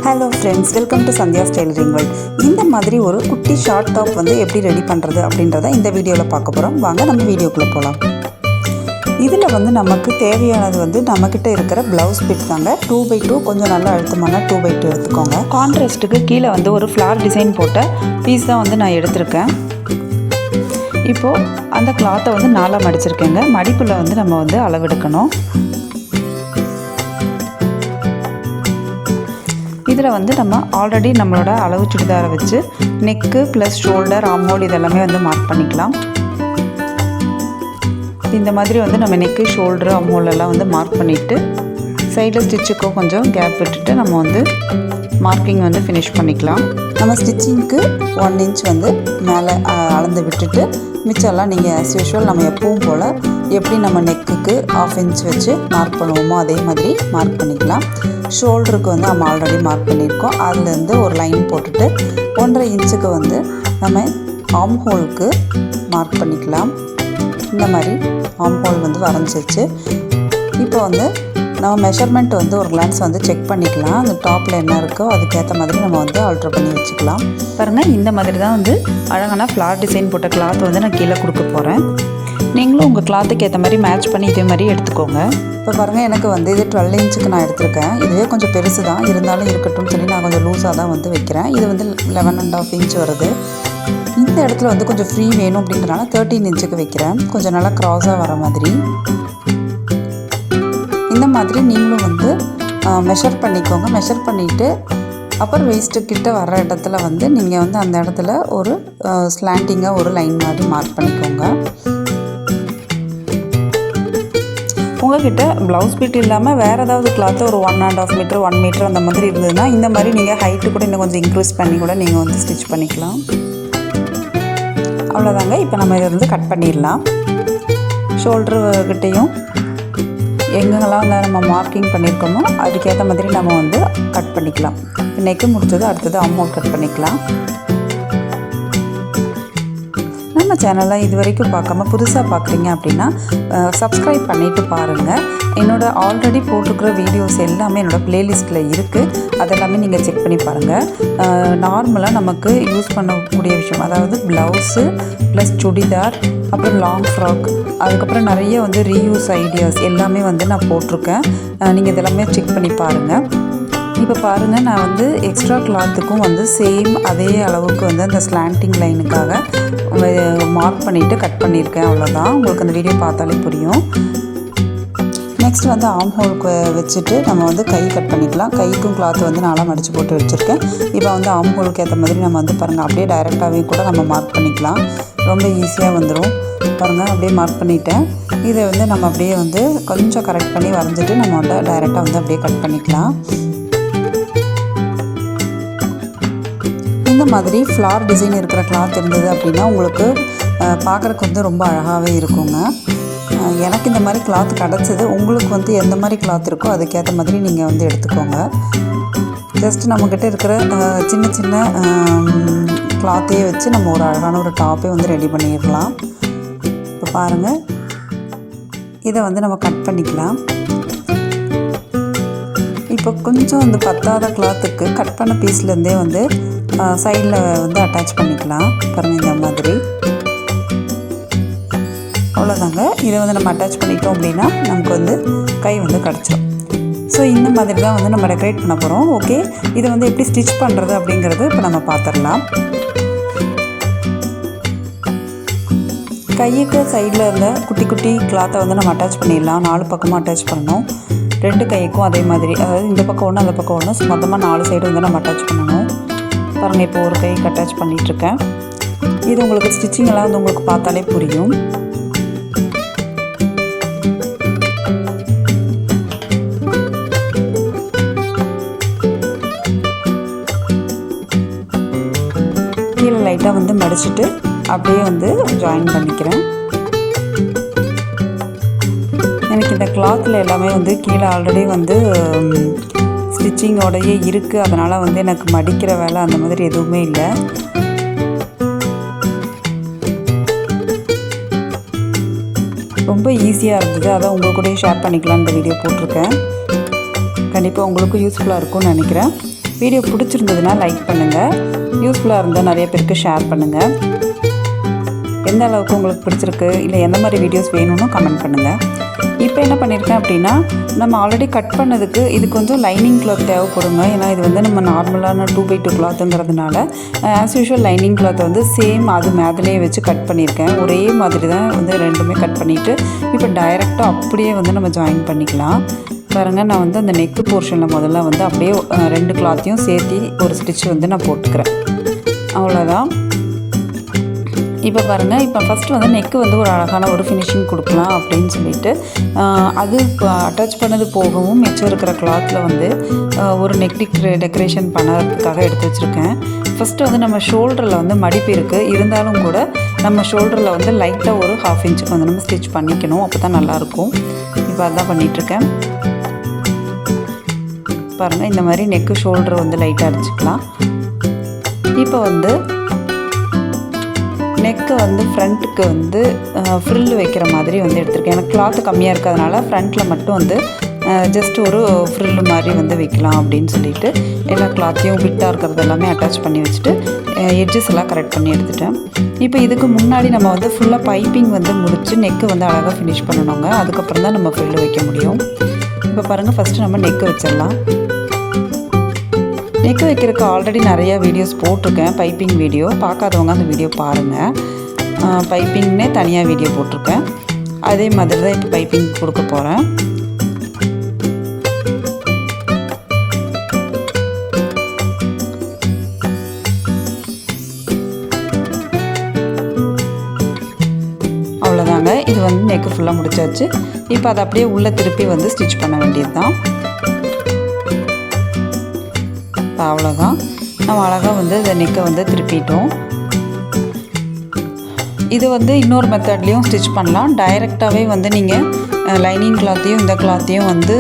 Hello friends, welcome to Sandhya tailoring world. இந்த மாதிரி ஒரு குட்டி ஷார்ட் டாப் வந்து எப்படி ரெடி பண்ணுறது அப்படின்றத இந்த வீடியோவில் பார்க்க போகிறோம். வாங்க நம்ம வீடியோக்குள்ளே போகலாம். இதில் வந்து நமக்கு தேவையானது வந்து நம்மக்கிட்ட இருக்கிற ப்ளவுஸ் பிட் தாங்க. 2x2 கொஞ்சம் நல்லா அழுத்தமான 2x2 எடுத்துக்கோங்க. கான்ட்ராஸ்ட்டுக்கு கீழே வந்து ஒரு ஃப்ளார் டிசைன் போட்ட பீஸ் தான் வந்து நான் எடுத்திருக்கேன். இப்போது அந்த கிளாத்தை வந்து நாலாக மடிச்சிருக்கேங்க. மடிப்பில் வந்து நம்ம வந்து அளவெடுக்கணும். இதில் வந்து நம்ம ஆல்ரெடி நம்மளோட அளவு சுடிதாரை வச்சு neck plus shoulder, arm whole இதெல்லாமே வந்து மார்க் பண்ணிக்கலாம். இந்த மாதிரி வந்து நம்ம நெக்கு, ஷோல்டர், ஆர்ம் ஹோல் எல்லாம் வந்து மார்க் பண்ணிவிட்டு சைடில் ஸ்டிச்சுக்கும் கொஞ்சம் கேப் விட்டுட்டு நம்ம வந்து மார்க்கிங் வந்து ஃபினிஷ் பண்ணிக்கலாம். நம்ம ஸ்டிச்சிங்க்கு 1 இன்ச் வந்து மேலே அளந்து விட்டுட்டு மிச்சம்லாம் நீங்கள் ஆஸ் யூஷுவல் நம்ம எப்பவும் போல் எப்படி நம்ம நெக்குக்கு 1/2 இன்ச் வச்சு மார்க் பண்ணுவோமோ அதே மாதிரி மார்க் பண்ணிக்கலாம். ஷோல்டருக்கு வந்து நம்ம ஆல்ரெடி மார்க் பண்ணியிருக்கோம். அதுலேருந்து ஒரு லைன் போட்டுட்டு 1.5 இன்ச்சுக்கு வந்து நம்ம ஆர்ம் ஹோலுக்கு மார்க் பண்ணிக்கலாம். இந்த மாதிரி ஆர்ம் ஹோல் வந்து வரைஞ்சிச்சு. இப்போ வந்து நம்ம மெஷர்மெண்ட் வந்து ஒரு கிளான்ஸ் வந்து செக் பண்ணிக்கலாம். அந்த டாப்பில் என்ன இருக்கோ அதுக்கேற்ற மாதிரி நம்ம வந்து ஆல்ட்ரு பண்ணி வச்சுக்கலாம். பாருங்கள், இந்த மாதிரி தான் வந்து அழகான ஃப்ளார் டிசைன் போட்ட கிளாத் வந்து நான் கீழே கொடுக்க போகிறேன். நீங்களும் உங்கள் கிளாத்துக்கு ஏற்ற மாதிரி மேட்ச் பண்ணி இதே மாதிரி எடுத்துக்கோங்க. இப்போ பாருங்கள், எனக்கு வந்து இது 12 இன்ச்சுக்கு நான் எடுத்திருக்கேன். இதுவே கொஞ்சம் பெருசு தான், இருந்தாலும் இருக்கட்டும்னு சொல்லி நான் கொஞ்சம் லூஸாக தான் வந்து வைக்கிறேன். இது வந்து 11.5 இன்ச் வருது. இந்த இடத்துல வந்து கொஞ்சம் ஃப்ரீ வேணும் அப்படின்றனால 13 இன்ச்சுக்கு வைக்கிறேன், கொஞ்சம் நல்லா க்ராஸாக வர மாதிரி. இந்த மாதிரி நீங்களும் வந்து மெஷர் பண்ணிக்கோங்க. மெஷர் பண்ணிவிட்டு அப்புறம் வேஸ்ட்டுக்கிட்ட வர இடத்துல வந்து நீங்கள் வந்து அந்த இடத்துல ஒரு ஸ்லாண்டிங்காக ஒரு லைன் மாதிரி மார்க் பண்ணிக்கோங்க. உங்கள்கிட்ட ப்ளவுஸ் பீட் இல்லாமல் வேறு ஏதாவது கிளாத்தில் ஒரு 1.5 மீட்டர் 1 மீட்டர் அந்த மாதிரி இருந்ததுன்னா இந்த மாதிரி நீங்கள் ஹைட்டு கூட இன்னும் கொஞ்சம் இன்க்ரீஸ் பண்ணி கூட நீங்கள் வந்து ஸ்டிச் பண்ணிக்கலாம். அவ்வளோதாங்க. இப்போ நம்ம இதை வந்து கட் பண்ணிடலாம். ஷோல்டருக்கிட்டையும் எங்கெங்கெல்லாம் வந்து நம்ம மார்க்கிங் பண்ணியிருக்கோமோ அதுக்கேற்ற மாதிரி நம்ம வந்து கட் பண்ணிக்கலாம். நெக்கு முடிச்சது அடுத்தது ஆர்ம் கட் பண்ணிக்கலாம். நம்ம சேனலை இது வரைக்கும் பார்க்காம புதுசாக பார்க்குறீங்க அப்படின்னா சப்ஸ்கிரைப் பண்ணிவிட்டு பாருங்கள். என்னோடய ஆல்ரெடி போட்டிருக்கிற வீடியோஸ் எல்லாமே என்னோடய ப்ளேலிஸ்ட்டில் இருக்குது. அதெல்லாமே நீங்கள் செக் பண்ணி பாருங்கள். நார்மலாக நமக்கு யூஸ் பண்ணக்கூடிய விஷயம், அதாவது ப்ளவுஸு ப்ளஸ் சுடிதார், அப்புறம் லாங் ஃப்ராக், அதுக்கப்புறம் நிறைய வந்து ரீயூஸ் ஐடியாஸ் எல்லாமே வந்து நான் போட்டிருக்கேன். நீங்கள் இதெல்லாமே செக் பண்ணி பாருங்கள். இப்போ பாருங்கள், நான் வந்து எக்ஸ்ட்ரா கிளாத்துக்கும் வந்து சேம் அதே அளவுக்கு வந்து அந்த ஸ்லாண்டிங் லைனுக்காக மார்க் பண்ணிவிட்டு கட் பண்ணியிருக்கேன். அவ்வளோதான், உங்களுக்கு அந்த வீடியோ பார்த்தாலே புரியும். நெக்ஸ்ட் வந்து ஆர்ம் ஹோலுக்கு வச்சுட்டு நம்ம வந்து கை கட் பண்ணிக்கலாம். கைக்கும் கிளாத்து வந்து நாளாக மடித்து போட்டு வச்சுருக்கேன். இப்போ வந்து ஆர்ம் ஹோலுக்கு ஏற்ற மாதிரி நம்ம வந்து பாருங்கள் அப்படியே டைரெக்டாகவே கூட நம்ம மார்க் பண்ணிக்கலாம். ரொம்ப ஈஸியாக வந்துடும். பாருங்கள், அப்படியே மார்க் பண்ணிவிட்டேன். இதை வந்து நம்ம அப்படியே வந்து கொஞ்சம் கரெக்ட் பண்ணி வரைஞ்சிட்டு நம்ம வந்து டைரெக்டாக வந்து அப்படியே கட் பண்ணிக்கலாம். இந்த மாதிரி ஃப்ளார் டிசைன் இருக்கிற கிளாத் இருந்தது அப்படின்னா உங்களுக்கு பார்க்குறக்கு வந்து ரொம்ப அழகாகவே இருக்குங்க. எனக்கு இந்த மாதிரி கிளாத் கிடச்சிது. உங்களுக்கு வந்து எந்த மாதிரி கிளாத் இருக்கோ அதுக்கேற்ற மாதிரி நீங்கள் வந்து எடுத்துக்கோங்க. ஜஸ்ட் நம்மக்கிட்ட இருக்கிற சின்ன சின்ன கிளாத்தையே வச்சு நம்ம ஒரு அழகான ஒரு டாப்பே வந்து ரெடி பண்ணிடலாம். இப்போ பாருங்கள், இதை வந்து நம்ம கட் பண்ணிக்கலாம். இப்போ கொஞ்சம் அந்த பத்தாத கிளாத்துக்கு கட் பண்ண பீஸ்லேருந்தே வந்து சைடில் வந்து அட்டாச் பண்ணிக்கலாம். பாருங்கள், இந்த மாதிரி. அவ்வளோதாங்க. இதை வந்து நம்ம அட்டாச் பண்ணிட்டோம் அப்படின்னா நமக்கு வந்து கை வந்து கிடச்சிடும். ஸோ இந்த மாதிரி தான் வந்து நம்ம டெக்கரேட் பண்ண போகிறோம். ஓகே, இதை வந்து எப்படி ஸ்டிச் பண்ணுறது அப்படிங்கிறது இப்போ நம்ம பார்த்துடலாம். கையுக்கு சைடில் இருந்த குட்டி குட்டி கிளாத்தை வந்து நம்ம அட்டாச் பண்ணிடலாம். 4 பக்கமும் அட்டாச் பண்ணணும். 2 கைக்கும் அதே மாதிரி, அதாவது இந்த பக்கம் ஒன்று அந்த பக்கம் ஒன்று, மொத்தமாக 4 சைடு வந்து நம்ம அட்டாச் பண்ணணும். பாருங்கள், இப்போ ஒரு கைக்கு அட்டாச் பண்ணிகிட்ருக்கேன். இது உங்களுக்கு ஸ்டிச்சிங் எல்லாம் வந்து உங்களுக்கு பார்த்தாலே புரியும். கீழே லைட்டாக வந்து மடிச்சுட்டு அப்படியே வந்து ஜாயின் பண்ணிக்கிறேன். எனக்கு இந்த கிளாத்தில் எல்லாமே வந்து கீழே ஆல்ரெடி வந்து ஸ்டிச்சிங்கோடையே இருக்குது. அதனால் வந்து எனக்கு மடிக்கிற வேலை அந்த மாதிரி எதுவுமே இல்லை. ரொம்ப ஈஸியாக இருந்தது. அதான் உங்களுக்கு கூட ஷேர் பண்ணிக்கலாம் இந்த வீடியோ போட்டிருக்கேன். கண்டிப்பாக உங்களுக்கும் யூஸ்ஃபுல்லாக இருக்கும்னு நினைக்கிறேன். வீடியோ பிடிச்சிருந்ததுன்னா லைக் பண்ணுங்கள், யூஸ்ஃபுல்லாக இருந்தால் நிறைய பேருக்கு ஷேர் பண்ணுங்கள். எந்த அளவுக்கு உங்களுக்கு பிடிச்சிருக்கு இல்லை எந்த மாதிரி வீடியோஸ் வேணும்னு கமெண்ட் பண்ணுங்கள். இப்போ என்ன பண்ணியிருக்கேன் அப்படின்னா, நம்ம ஆல்ரெடி கட் பண்ணதுக்கு இது கொஞ்சம் லைனிங் கிளாத் தேவைப்படுங்க. ஏன்னா இது வந்து நம்ம நார்மலான 2x2 கிளாத்துங்கிறதுனால ஆஸ் யூஷுவல் லைனிங் கிளாத்தை வந்து சேம் அது மேதிலே வச்சு கட் பண்ணியிருக்கேன். ஒரே மாதிரி தான் வந்து ரெண்டுமே கட் பண்ணிவிட்டு இப்போ டைரெக்டாக அப்படியே வந்து நம்ம ஜாயின் பண்ணிக்கலாம். பாருங்கள், நான் வந்து அந்த நெக்கு போர்ஷனில் முதல்ல வந்து அப்படியே 2 கிளாத்தையும் சேர்த்து ஒரு ஸ்டிச் வந்து நான் போட்டுக்கிறேன். அவ்வளோதான். இப்போ பாருங்கள், இப்போ ஃபஸ்ட்டு வந்து நெக்கு வந்து ஒரு அழகான ஒரு ஃபினிஷிங் கொடுக்கலாம் அப்படின்னு சொல்லிட்டு அது அட்டாச் பண்ணது போகவும் மிச்சம் இருக்கிற கிளாத்தில் வந்து ஒரு நெக் டெக்கரேஷன் பண்ணுறதுக்காக எடுத்து வச்சுருக்கேன். ஃபஸ்ட்டு வந்து நம்ம ஷோல்டரில் வந்து மடிப்பு இருக்குது, இருந்தாலும் கூட நம்ம ஷோல்டரில் வந்து லைட்டாக ஒரு 1/2 இன்ச்சுக்கு வந்து நம்ம ஸ்டிச் பண்ணிக்கணும். அப்போ தான் நல்லாயிருக்கும். இப்போ அதுதான் பண்ணிகிட்ருக்கேன். பாருங்கள், இந்த மாதிரி நெக்கு ஷோல்டர் வந்து லைட்டாக அடிச்சுக்கலாம். இப்போ வந்து நெக்கு வந்து ஃப்ரண்ட்டுக்கு வந்து ஃப்ரில் வைக்கிற மாதிரி வந்து எடுத்திருக்கேன். எனக்கு கிளாத்து கம்மியாக இருக்கிறதுனால ஃப்ரண்ட்டில் மட்டும் வந்து ஜஸ்ட் ஒரு ஃப்ரில் மாதிரி வந்து வைக்கலாம் அப்படின்னு சொல்லிட்டு எல்லா கிளாத்தையும் விட்டாக இருக்கிறது எல்லாமே அட்டாச் பண்ணி வச்சுட்டு எட்ஜஸ் எல்லாம் கரெக்ட் பண்ணி எடுத்துட்டேன். இப்போ இதுக்கு முன்னாடி நம்ம வந்து ஃபுல்லாக பைப்பிங் வந்து முடித்து நெக்கு வந்து அழகாக ஃபினிஷ் பண்ணணுங்க. அதுக்கப்புறம் தான் நம்ம ஃப்ரில் வைக்க முடியும். இப்போ பாருங்கள், ஃபஸ்ட்டு நம்ம நெக்கு வச்சிடலாம். நெக்கு வைக்கிறதுக்கு ஆல்ரெடி நிறையா வீடியோஸ் போட்டிருக்கேன், பைப்பிங் வீடியோ. பார்க்காதவங்க அந்த வீடியோ பாருங்கள். பைப்பிங்னே தனியாக வீடியோ போட்டிருக்கேன். அதே மாதிரி தான் இப்போ பைப்பிங் கொடுக்க போகிறேன். அவ்வளோதாங்க, இது வந்து நெக்கு ஃபுல்லாக முடிச்சாச்சு. இப்போ அதை அப்படியே உள்ளே திருப்பி வந்து ஸ்டிச் பண்ண வேண்டியது தான். அவ்வளோதான், நம்ம அழகாக வந்து இந்த நெக்கை வந்து திருப்பிட்டோம். இது வந்து இன்னொரு மெத்தட்லேயும் ஸ்டிச் பண்ணலாம். டைரெக்டாகவே வந்து நீங்கள் லைனிங் கிளாத்தையும் இந்த கிளாத்தையும் வந்து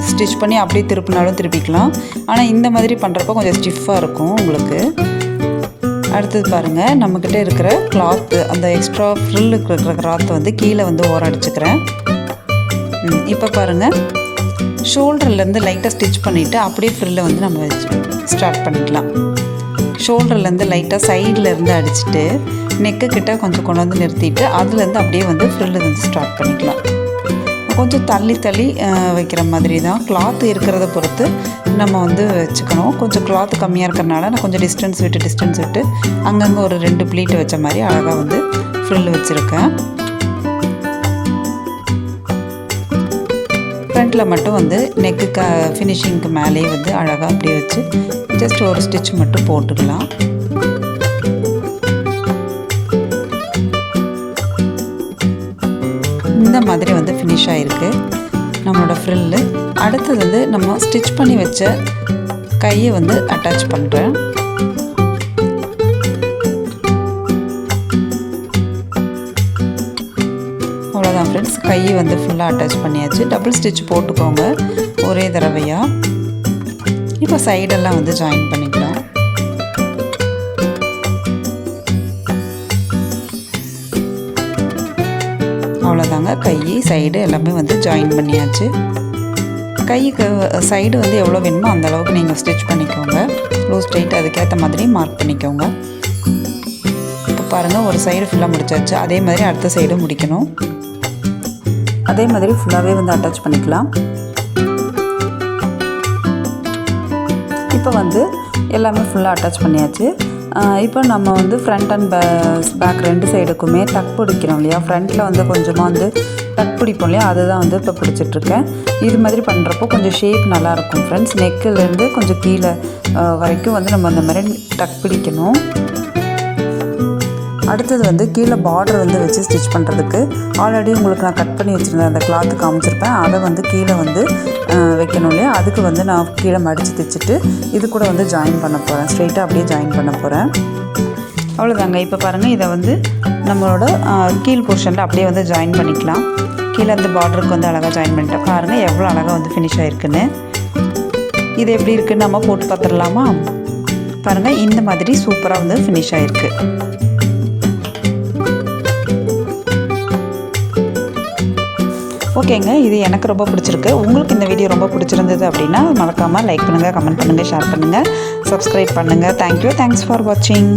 ஸ்டிச் பண்ணி அப்படியே திருப்பினாலும் திருப்பிக்கலாம். ஆனால் இந்த மாதிரி பண்ணுறப்போ கொஞ்சம் ஸ்டிஃபாக இருக்கும் உங்களுக்கு. அடுத்தது பாருங்கள், நம்மக்கிட்ட இருக்கிற கிளாத்து, அந்த எக்ஸ்ட்ரா ஃப்ரில்லுக்கு இருக்கிற கிளாத்தை வந்து கீழே வந்து ஓரம் அடிச்சுக்கிறேன். இப்போ பாருங்கள், ஷோல்டர்லேருந்து லைட்டாக ஸ்டிச் பண்ணிவிட்டு அப்படியே ஃப்ரில்லை வந்து நம்ம ஸ்டார்ட் பண்ணிக்கலாம். ஷோல்டர்லேருந்து லைட்டாக சைட்லேருந்து அடிச்சுட்டு நெக்கு கிட்ட கொஞ்சம் கொண்டு வந்து நிறுத்திட்டு அதுலேருந்து அப்படியே வந்து ஃப்ரில்லு வந்து ஸ்டார்ட் பண்ணிக்கலாம். கொஞ்சம் தள்ளி தள்ளி வைக்கிற மாதிரி தான். கிளாத்து இருக்கிறத பொறுத்து நம்ம வந்து வச்சுக்கணும். கொஞ்சம் கிளாத்து கம்மியாக இருக்கிறனால நான் கொஞ்சம் டிஸ்டன்ஸ் விட்டு அங்கங்கே ஒரு 2 ப்ளீட்டு வச்ச மாதிரி அழகாக வந்து ஃப்ரில் வச்சுருக்கேன். ஃப்ரண்ட்டில் மட்டும் வந்து நெக்கு ஃபினிஷிங்க்கு மேலேயே வந்து அழகாக அப்படியே வச்சு ஜஸ்ட் ஒரு ஸ்டிச் மட்டும் போட்டுக்கலாம். இந்த மாதிரி வந்து ஃபினிஷ் ஆகிருக்கு நம்மளோட ஃப்ரில்லு. அடுத்தது வந்து நம்ம ஸ்டிச் பண்ணி வச்ச கையை வந்து அட்டாச் பண்ணுறேன். அவ்வளோதான் ஃப்ரெண்ட்ஸ், கையை வந்து ஃபுல்லாக அட்டாச் பண்ணியாச்சு. டபுள் ஸ்டிச் போட்டுக்கோங்க ஒரே தடவையாக. இப்போ சைடெல்லாம் வந்து ஜாயின் பண்ணிக்கலாம். அவ்வளோதாங்க, கை சைடு எல்லாமே வந்து ஜாயின் பண்ணியாச்சு. கைக்கு சைடு வந்து எவ்வளோ வேணுமோ அந்த அளவுக்கு நீங்கள் ஸ்டிச் பண்ணிக்கோங்க. லூஸ் டைட் அதுக்கேற்ற மாதிரி மார்க் பண்ணிக்கோங்க. இப்போ பாருங்கள், ஒரு சைடு ஃபுல்லாக முடிச்சாச்சு. அதே மாதிரி அடுத்த சைடும் முடிக்கணும். அதே மாதிரி ஃபுல்லாகவே வந்து அட்டாச் பண்ணிக்கலாம். இப்போ வந்து எல்லாமே ஃபுல்லாக அட்டாச் பண்ணியாச்சு. இப்போ நம்ம வந்து ஃப்ரண்ட் அண்ட் பேக் 2 சைடுக்குமே டக் பிடிக்கிறோம் இல்லையா. ஃப்ரண்ட்டில் வந்து கொஞ்சமாக வந்து டக் பிடிப்போம் இல்லையா, அதுதான் வந்து இப்போ பிடிச்சிட்ருக்கேன். இது மாதிரி பண்ணுறப்போ கொஞ்சம் ஷேப் நல்லாயிருக்கும் ஃப்ரெண்ட்ஸ். நெக்கிலேருந்து கொஞ்சம் கீழே வரைக்கும் வந்து நம்ம அந்த மாதிரி டக் பிடிக்கணும். அடுத்தது வந்து கீழே பார்டர் வந்து வச்சு ஸ்டிச் பண்ணுறதுக்கு ஆல்ரெடி உங்களுக்கு நான் கட் பண்ணி வச்சுருந்தேன், அந்த கிளாத்து காமிச்சிருப்பேன். அதை வந்து கீழே வந்து வைக்கணும் இல்லையா, அதுக்கு வந்து நான் கீழே மடித்து தைச்சிட்டு இது கூட வந்து ஜாயின் பண்ண போகிறேன். ஸ்ட்ரெயிட்டாக அப்படியே ஜாயின் பண்ண போகிறேன். அவ்வளோதாங்க. இப்போ பாருங்கள், இதை வந்து நம்மளோட கீழ் போர்ஷனில் அப்படியே வந்து ஜாயின் பண்ணிக்கலாம். கீழே அந்த பார்டருக்கு வந்து அழகாக ஜாயின் பண்ணிட்டேன். பாருங்கள் எவ்வளோ அழகாக வந்து ஃபினிஷ் ஆகிருக்குன்னு. இது எப்படி இருக்குன்னு நம்ம போட்டு பார்த்துடலாமா? பாருங்கள், இந்த மாதிரி சூப்பராக வந்து ஃபினிஷ் ஆகிருக்கு. ஓகேங்க, இது எனக்கு ரொம்ப பிடிச்சிருக்கு. உங்களுக்கு இந்த வீடியோ ரொம்ப பிடிச்சிருந்தது அப்படின்னா மறக்காமல் லைக் பண்ணுங்கள், கமெண்ட் பண்ணுங்கள், ஷேர் பண்ணுங்கள், சப்ஸ்கிரைப் பண்ணுங்கள். தேங்க்யூ, தேங்க்ஸ் ஃபார் வாட்சிங்.